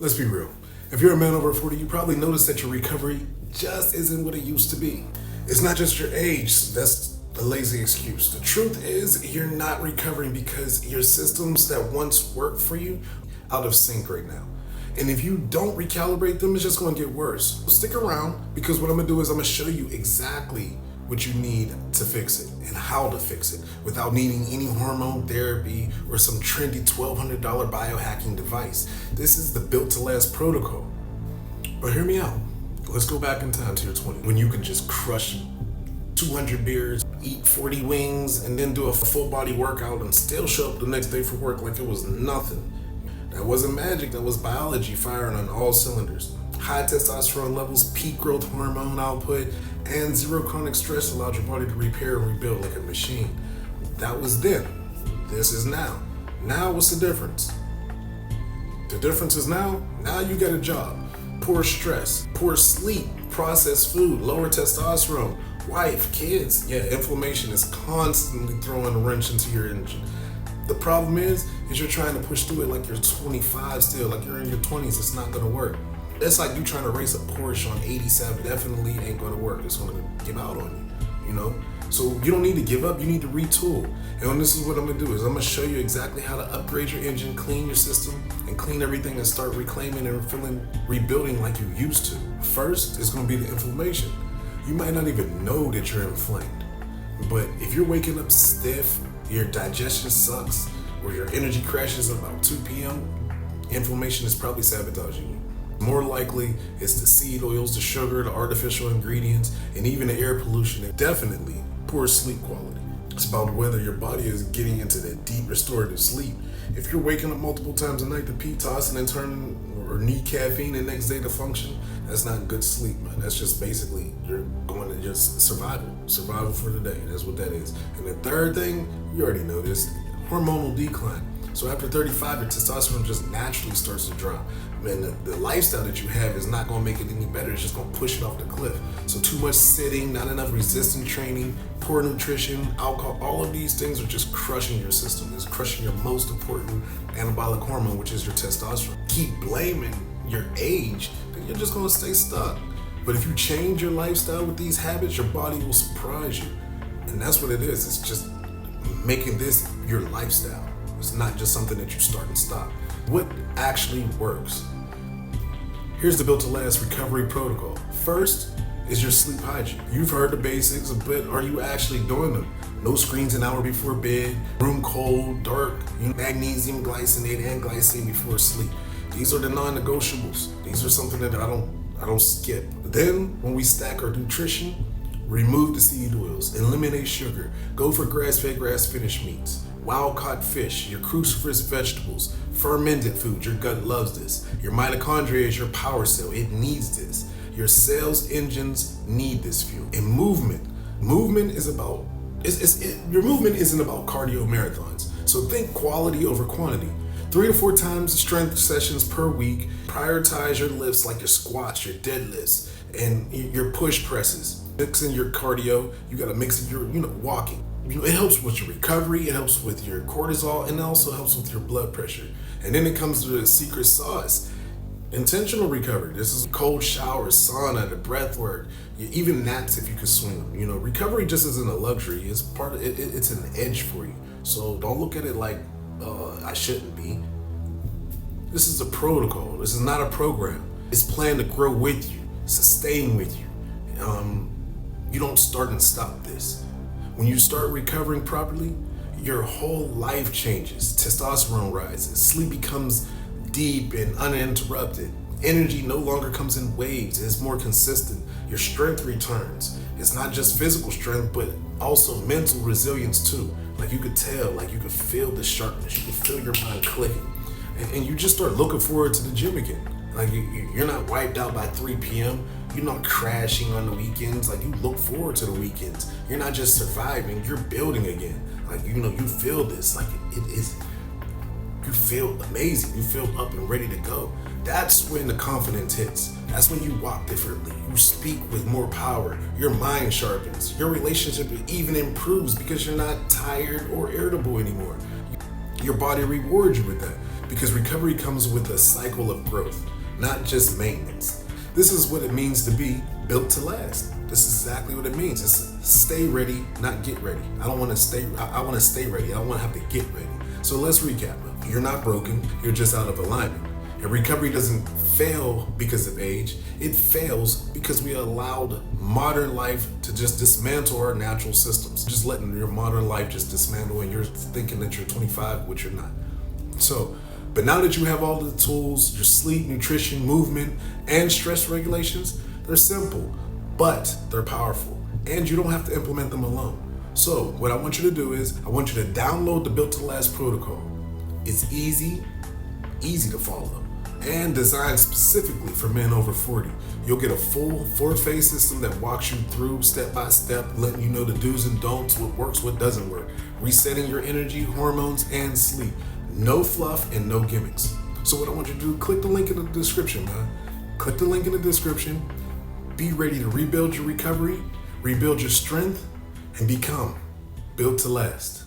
Let's be real. If you're a man over 40, you probably noticed that your recovery just isn't what it used to be. It's not just your age, that's a lazy excuse. The truth is, you're not recovering because your systems that once worked for you out of sync right now. And if you don't recalibrate them, it's just gonna get worse. So stick around, because what I'm gonna do is I'm gonna show you exactly what you need to fix it and how to fix it without needing any hormone therapy or some trendy $1,200 biohacking device. This is the Built to Last protocol. But hear me out. Let's go back in time to your 20s when you can just crush 200 beers, eat 40 wings, and then do a full body workout and still show up the next day for work like it was nothing. That wasn't magic, that was biology firing on all cylinders. High testosterone levels, peak growth hormone output, and zero chronic stress allowed your body to repair and rebuild like a machine. That was then. This is now. Now what's the difference? The difference is now you got a job. Poor stress, poor sleep, processed food, lower testosterone, wife, kids. Yeah, inflammation is constantly throwing a wrench into your engine. The problem is you're trying to push through it like you're 25 still, like you're in your 20s. It's not gonna work. That's like you trying to race a Porsche on 87. Definitely ain't gonna work. It's gonna give out on you, So you don't need to give up, you need to retool. And this is what I'm gonna do, is I'm gonna show you exactly how to upgrade your engine, clean your system, and clean everything and start reclaiming and rebuilding like you used to. First, it's gonna be the inflammation. You might not even know that you're inflamed. But if you're waking up stiff, your digestion sucks, or your energy crashes about 2 p.m., inflammation is probably sabotaging you. More likely, it's the seed oils, the sugar, the artificial ingredients, and even the air pollution, and definitely poor sleep quality. It's about whether your body is getting into that deep restorative sleep. If you're waking up multiple times a night to pee, tossing and turning, or need caffeine the next day to function, that's not good sleep, man. That's just basically you're going to just survival for the day. That's what that is. And the third thing, you already know this, hormonal decline. So after 35, your testosterone just naturally starts to drop. Man, the lifestyle that you have is not gonna make it any better. It's just gonna push it off the cliff. So too much sitting, not enough resistance training, poor nutrition, alcohol, all of these things are just crushing your system. It's crushing your most important anabolic hormone, which is your testosterone. Keep blaming your age, then you're just gonna stay stuck. But if you change your lifestyle with these habits, your body will surprise you. And that's what it is. It's just making this your lifestyle. It's not just something that you start and stop. What actually works? Here's the Built to Last recovery protocol. First is your sleep hygiene. You've heard the basics, but are you actually doing them? No screens an hour before bed, room cold, dark, magnesium, glycinate, and glycine before sleep. These are the non-negotiables. These are something that I don't skip. Then when we stack our nutrition, remove the seed oils, eliminate sugar, go for grass-fed, grass-finished meats, wild-caught fish, your cruciferous vegetables, fermented food. Your gut loves this. Your mitochondria is your power cell. It needs this. Your cells, engines need this fuel. And movement. Movement is about, your movement isn't about cardio marathons. So think quality over quantity. 3 to 4 times strength sessions per week. Prioritize your lifts like your squats, your deadlifts, and your push presses. Mix in your cardio. You gotta mix in your, walking. It helps with your recovery, it helps with your cortisol, and it also helps with your blood pressure. And then it comes to the secret sauce. Intentional recovery. This is cold showers, sauna, the breath work, even naps if you can swing them. Recovery just isn't a luxury. It's part of it. It's an edge for you. So don't look at it like I shouldn't be. This is a protocol. This is not a program. It's planned to grow with you, sustain with you. You don't start and stop this. When you start recovering properly, your whole life changes. Testosterone rises, sleep becomes deep and uninterrupted. Energy no longer comes in waves, it's more consistent. Your strength returns. It's not just physical strength, but also mental resilience too. Like you could tell, like you could feel the sharpness, you could feel your mind clicking. And you just start looking forward to the gym again. Like you're not wiped out by 3 p.m. You're not crashing on the weekends. Like you look forward to the weekends. You're not just surviving, you're building again. Like, you feel this, like it is, you feel amazing. You feel up and ready to go. That's when the confidence hits. That's when you walk differently. You speak with more power. Your mind sharpens. Your relationship even improves because you're not tired or irritable anymore. Your body rewards you with that because recovery comes with a cycle of growth, not just maintenance. This is what it means to be built to last. This is exactly what it means. It's stay ready, not get ready. I want to stay ready. I don't want to have to get ready. So let's recap. You're not broken, you're just out of alignment. And recovery doesn't fail because of age. It fails because we allowed modern life to just dismantle our natural systems. Just letting your modern life just dismantle, and you're thinking that you're 25, which you're not. So, but now that you have all the tools, your sleep, nutrition, movement, and stress regulations, they're simple, but they're powerful. And you don't have to implement them alone. So what I want you to do is, I want you to download the Built to Last protocol. It's easy to follow, and designed specifically for men over 40. You'll get a full 4-phase system that walks you through step by step, letting you know the do's and don'ts, what works, what doesn't work, resetting your energy, hormones, and sleep. No fluff and no gimmicks. So what I want you to do, click the link in the description, man. Click the link in the description. Be ready to rebuild your recovery, rebuild your strength, and become built to last.